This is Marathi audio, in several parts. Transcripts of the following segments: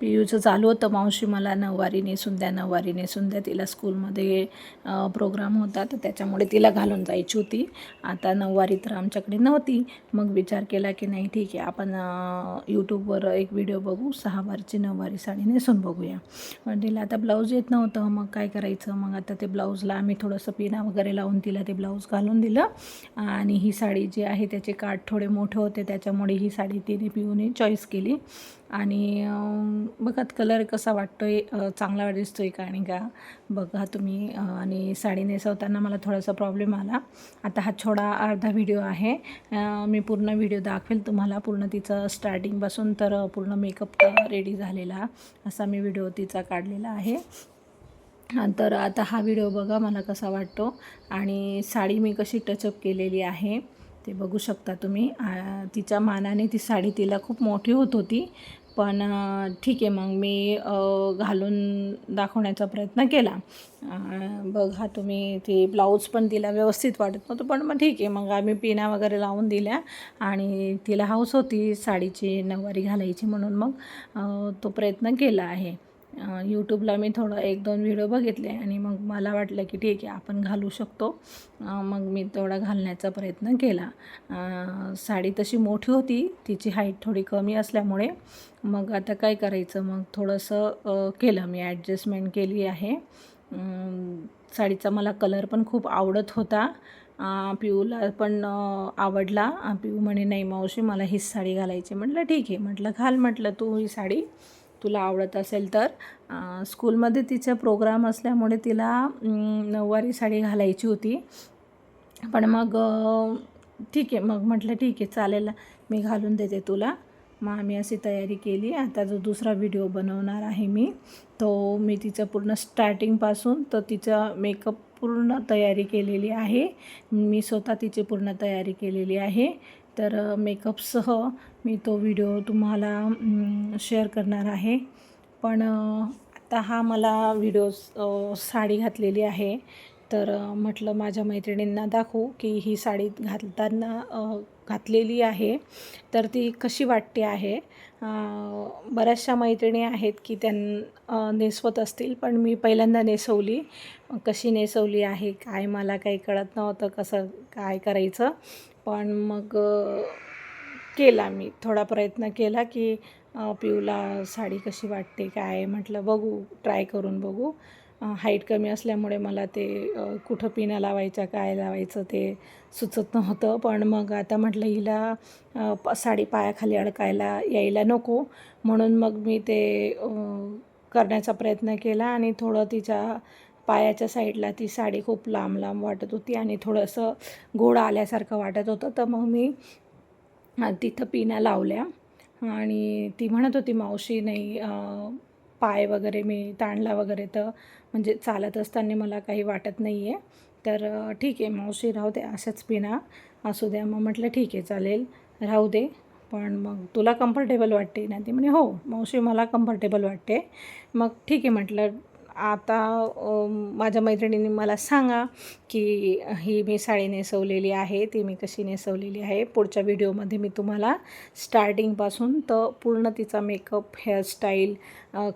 पियूचं चालू होतं, मावशी मला नऊवारी नेसून द्या, नऊवारी नेसून द्या. तिला स्कूलमध्ये प्रोग्राम होता, तर त्याच्यामुळे तिला घालून जायची होती. आता नऊवारी तर आमच्याकडे नव्हती. मग विचार केला की नाही ठीक आहे, आपण यूट्यूबवर एक व्हिडिओ बघू, 6 वारची नऊवारी साडी नेसून बघूया. पण तिला आता ब्लाऊज येत नव्हतं, मग काय करायचं. मग आता ते ब्लाऊजला आम्ही थोडंसं पिना वगैरे लावून तिला ते ब्लाऊज घालून दिलं. आणि ही साडी जी आहे त्याचे काठ थोडे मोठे होते, त्याच्यामुळे ही साडी तिने पिऊने चॉईस केली. आणि बघा कलर कसा वाटतो आहे, चांगला दिसतो आहे का आणि का बघा तुम्ही. आणि साडी नेसवताना मला थोडासा प्रॉब्लेम आला. आता हा थोडा अर्धा व्हिडिओ आहे, मी पूर्ण व्हिडिओ दाखवेल तुम्हाला, पूर्ण तिचं स्टार्टिंगपासून तर पूर्ण मेकअप रेडी झालेला असा मी व्हिडिओ तिचा काढलेला आहे. तर आता हा व्हिडिओ बघा मला कसा वाटतो. आणि साडी मी कशी टचअप केलेली आहे ते बघू शकता तुम्ही. तिच्या मानाने ती साडी तिला खूप मोठी होत होती, पण ठीक आहे मग मी घालून दाखवण्याचा प्रयत्न केला. बघा तुम्ही, ती ब्लाऊज पण तिला व्यवस्थित वाटत नव्हतं, पण मग ठीक आहे, मग आम्ही पिना वगैरे लावून दिल्या. आणि तिला हौस होती साडीची नऊवारी घालायची, म्हणून मग तो प्रयत्न केला आहे. यूट्यूबला मी थोडं 1-2 व्हिडिओ बघितले आणि मग मला वाटलं की ठीक आहे आपण घालू शकतो. मग मी तेवढा घालण्याचा प्रयत्न केला. साडी तशी मोठी होती, तिची हाईट थोडी कमी असल्यामुळे मग आता काय करायचं, मग थोडंसं केलं मी ॲडजस्टमेंट केली आहे. साडीचा मला कलर पण खूप आवडत होता. पिऊला पण आवडला. पिऊ म्हणे नाही मावशी मला हीच साडी घालायची. म्हटलं ठीक आहे, म्हटलं घाल, म्हटलं तू ही साडी तुला आवडत असेल तर. स्कूलमध्ये तिचा प्रोग्राम असल्यामुळे तिला नऊवारी साडी घालायची होती. पण मग ठीक आहे, मग म्हटलं ठीक आहे चालेल, मी घालून देते तुला. मग आम्ही अशी तयारी केली. आता जो दुसरा व्हिडिओ बनवणार आहे मी, तो मी तिचं पूर्ण स्टार्टिंगपासून तर तिचा मेकअप पूर्ण तयारी केलेली आहे. मी स्वतः तिची पूर्ण तयारी केलेली आहे. तर मेकअपसह मी तो व्हिडिओ तुम्हाला शेअर करणार आहे. पण आता हा मला व्हिडिओ साडी घातलेली आहे, तर म्हटलं माझ्या मैत्रिणींना दाखवू की ही साडी घातलेली आहे तर ती कशी वाटते आहे. बऱ्याचशा मैत्रिणी आहेत की नेसवत असतील, पण मी पहिल्यांदा नेसवली. कशी नेसवली आहे काय मला काही कळत नव्हतं कसं काय करायचं. पण मग केला मी थोडा प्रयत्न केला की पिऊला साडी कशी वाटते काय, म्हटलं बघू ट्राय करून बघू. हाईट कमी असल्यामुळे मला ते कुठं पिना लावायच्या काय लावायचं ते सुचत नव्हतं. पण मग आता म्हटलं हिला साडी पायाखाली अडकायला यायला नको, म्हणून मग मी ते करण्याचा प्रयत्न केला. आणि थोडं तिच्या पायाच्या साईडला ती साडी खूप लांब लांब वाटत होती आणि थोडंसं घोडा आल्यासारखं वाटत होतं. तर मग मी तिथं पिना लावल्या. आणि ती म्हणत होती मावशी नाही पाय वगैरे मी ताणला वगैरे, तर म्हणजे चालत असताना मला काही वाटत नाही आहे. तर ठीक आहे मावशी राहू दे, अशाच पिना असू द्या. मग म्हटलं ठीक आहे चालेल राहू दे, पण मग तुला कम्फर्टेबल वाटते ना. ती म्हणे हो मावशी मला कम्फर्टेबल वाटते. मग ठीक आहे म्हटलं. आता माझ्या मैत्रिणींनी मला सांगा की ही मी साडी नेसवलेली आहे ती मी कशी नेसवलेली आहे. पुढच्या व्हिडिओमध्ये मी तुम्हाला स्टार्टिंगपासून तर पूर्ण तिचा मेकअप हेअरस्टाईल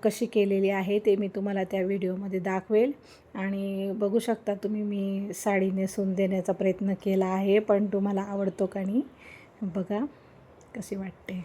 कशी केलेली आहे ते मी तुम्हाला त्या व्हिडिओमध्ये दाखवेल. आणि बघू शकता तुम्ही मी साडी नेसून देण्याचा प्रयत्न केला आहे, पण तुम्हाला आवडतो का नाही बघा कशी वाटते.